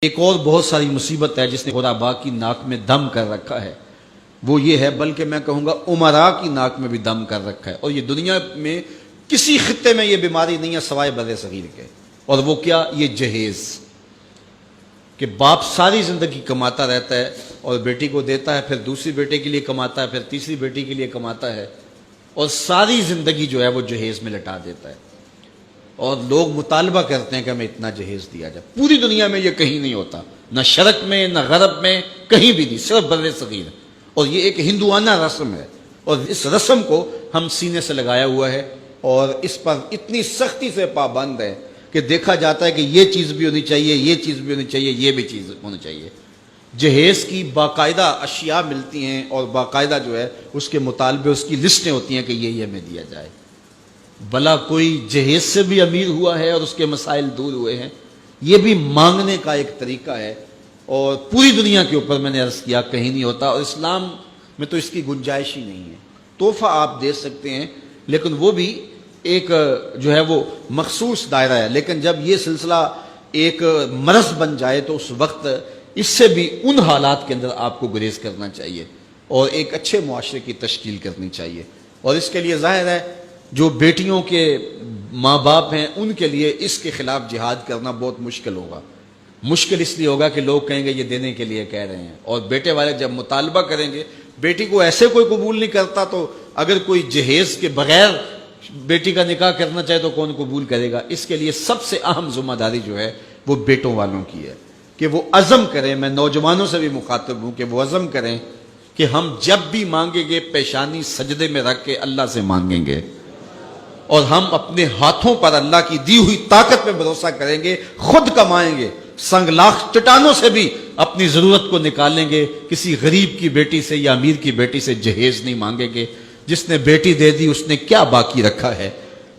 ایک اور بہت ساری مصیبت ہے جس نے خدا کی ناک میں دم کر رکھا ہے، وہ یہ ہے، بلکہ میں کہوں گا عمراء کی ناک میں بھی دم کر رکھا ہے، اور یہ دنیا میں کسی خطے میں یہ بیماری نہیں ہے سوائے بر صغیر کے۔ اور وہ کیا؟ یہ جہیز، کہ باپ ساری زندگی کماتا رہتا ہے اور بیٹی کو دیتا ہے، پھر دوسری بیٹے کے لیے کماتا ہے، پھر تیسری بیٹی کے لیے کماتا ہے، اور ساری زندگی جو ہے وہ جہیز میں لٹا دیتا ہے، اور لوگ مطالبہ کرتے ہیں کہ ہمیں اتنا جہیز دیا جائے۔ پوری دنیا میں یہ کہیں نہیں ہوتا، نہ شرق میں نہ غرب میں، کہیں بھی نہیں، صرف بر صغیر۔ اور یہ ایک ہندوانہ رسم ہے، اور اس رسم کو ہم سینے سے لگایا ہوا ہے، اور اس پر اتنی سختی سے پابند ہے کہ دیکھا جاتا ہے کہ یہ چیز بھی ہونی چاہیے، یہ چیز بھی ہونی چاہیے، یہ بھی چیز ہونی چاہیے۔ جہیز کی باقاعدہ اشیاء ملتی ہیں، اور باقاعدہ جو ہے اس کے مطالبے، اس کی لسٹیں ہوتی ہیں کہ یہ ہمیں دیا جائے۔ بھلا کوئی جہیز سے بھی امیر ہوا ہے اور اس کے مسائل دور ہوئے ہیں؟ یہ بھی مانگنے کا ایک طریقہ ہے، اور پوری دنیا کے اوپر میں نے عرض کیا کہیں نہیں ہوتا، اور اسلام میں تو اس کی گنجائش ہی نہیں ہے۔ تحفہ آپ دے سکتے ہیں، لیکن وہ بھی ایک جو ہے وہ مخصوص دائرہ ہے، لیکن جب یہ سلسلہ ایک مرض بن جائے تو اس وقت اس سے بھی ان حالات کے اندر آپ کو گریز کرنا چاہیے، اور ایک اچھے معاشرے کی تشکیل کرنی چاہیے۔ اور اس کے لیے ظاہر ہے جو بیٹیوں کے ماں باپ ہیں ان کے لیے اس کے خلاف جہاد کرنا بہت مشکل ہوگا۔ مشکل اس لیے ہوگا کہ لوگ کہیں گے یہ دینے کے لیے کہہ رہے ہیں، اور بیٹے والے جب مطالبہ کریں گے، بیٹی کو ایسے کوئی قبول نہیں کرتا، تو اگر کوئی جہیز کے بغیر بیٹی کا نکاح کرنا چاہے تو کون قبول کرے گا؟ اس کے لیے سب سے اہم ذمہ داری جو ہے وہ بیٹوں والوں کی ہے کہ وہ عزم کریں۔ میں نوجوانوں سے بھی مخاطب ہوں کہ وہ عزم کریں کہ ہم جب بھی مانگیں گے پیشانی سجدے میں رکھ کے اللہ سے مانگیں گے، اور ہم اپنے ہاتھوں پر اللہ کی دی ہوئی طاقت پہ بھروسہ کریں گے، خود کمائیں گے، سنگ لاکھ چٹانوں سے بھی اپنی ضرورت کو نکالیں گے، کسی غریب کی بیٹی سے یا امیر کی بیٹی سے جہیز نہیں مانگیں گے۔ جس نے بیٹی دے دی اس نے کیا باقی رکھا ہے؟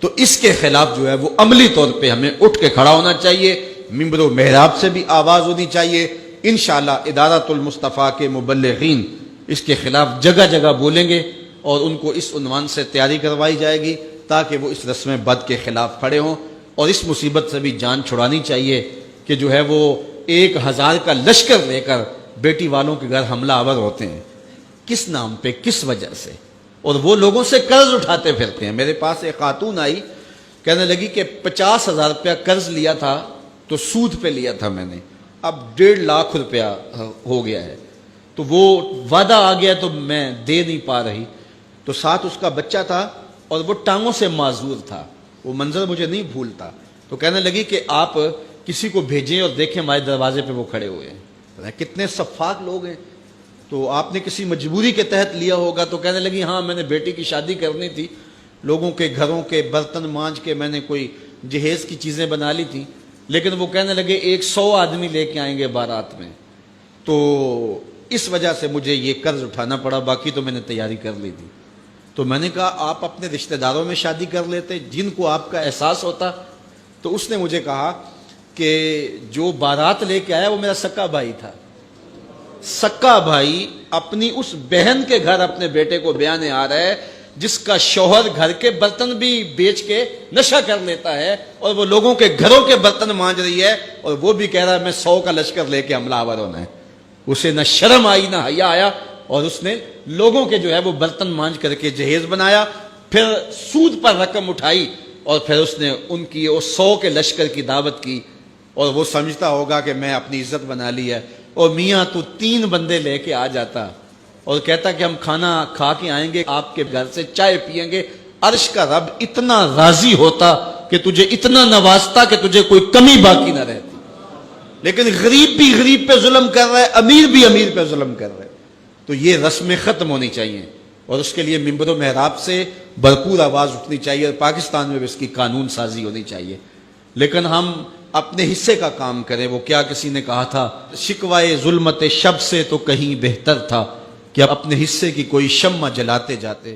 تو اس کے خلاف جو ہے وہ عملی طور پہ ہمیں اٹھ کے کھڑا ہونا چاہیے، ممبر و محراب سے بھی آواز ہونی چاہیے۔ انشاءاللہ ادارۃ المصطفیٰ کے مبلغین اس کے خلاف جگہ جگہ بولیں گے، اور ان کو اس عنوان سے تیاری کروائی جائے گی تاکہ وہ اس رسم بد کے خلاف کھڑے ہوں، اور اس مصیبت سے بھی جان چھڑانی چاہیے کہ جو ہے وہ 1000 کا لشکر لے کر بیٹی والوں کے گھر حملہ آور ہوتے ہیں۔ کس نام پہ، کس وجہ سے؟ اور وہ لوگوں سے قرض اٹھاتے پھرتے ہیں۔ میرے پاس ایک خاتون آئی، کہنے لگی کہ 50,000 روپیہ قرض لیا تھا تو سود پہ لیا تھا میں نے، اب 1.5 لاکھ روپیہ ہو گیا ہے، تو وہ وعدہ آ گیا تو میں دے نہیں پا رہی، تو ساتھ اس کا بچہ تھا اور وہ ٹانگوں سے معذور تھا، وہ منظر مجھے نہیں بھولتا۔ تو کہنے لگی کہ آپ کسی کو بھیجیں اور دیکھیں ہمارے دروازے پہ وہ کھڑے ہوئے ہیں، کتنے شفاق لوگ ہیں، تو آپ نے کسی مجبوری کے تحت لیا ہوگا۔ تو کہنے لگی ہاں میں نے بیٹی کی شادی کرنی تھی، لوگوں کے گھروں کے برتن مانج کے میں نے کوئی جہیز کی چیزیں بنا لی تھی، لیکن وہ کہنے لگے 100 آدمی لے کے آئیں گے بارات میں، تو اس وجہ سے مجھے یہ قرض اٹھانا پڑا، باقی تو میں نے تیاری کر لی تھی۔ تو میں نے کہا آپ اپنے رشتہ داروں میں شادی کر لیتے جن کو آپ کا احساس ہوتا۔ تو اس نے مجھے کہا کہ جو بارات لے کے آیا وہ میرا سکا بھائی تھا، سکا بھائی اپنی اس بہن کے گھر اپنے بیٹے کو بیانے آ رہا ہے جس کا شوہر گھر کے برتن بھی بیچ کے نشہ کر لیتا ہے، اور وہ لوگوں کے گھروں کے برتن مانج رہی ہے، اور وہ بھی کہہ رہا ہے میں 100 کا لشکر لے کے حملہ آور ہونا ہے۔ اسے نہ شرم آئی نہ حیا آیا، اور اس نے لوگوں کے جو ہے وہ برتن مانج کر کے جہیز بنایا، پھر سود پر رقم اٹھائی، اور پھر اس نے ان کی 100 کے لشکر کی دعوت کی، اور وہ سمجھتا ہوگا کہ میں اپنی عزت بنا لی ہے۔ اور میاں تو 3 بندے لے کے آ جاتا اور کہتا کہ ہم کھانا کھا کے آئیں گے، آپ کے گھر سے چائے پیئیں گے، عرش کا رب اتنا راضی ہوتا کہ تجھے اتنا نوازتا کہ تجھے کوئی کمی باقی نہ رہتی۔ لیکن غریب بھی غریب پہ ظلم کر رہا ہے، امیر بھی امیر پہ ظلم کر رہا ہے، تو یہ رسمیں ختم ہونی چاہیے، اور اس کے لیے ممبر و محراب سے بھرپور آواز اٹھنی چاہیے، اور پاکستان میں بھی اس کی قانون سازی ہونی چاہیے۔ لیکن ہم اپنے حصے کا کام کریں۔ وہ کیا کسی نے کہا تھا، شکوائے ظلمت شب سے تو کہیں بہتر تھا کہ اپنے حصے کی کوئی شمع جلاتے جاتے۔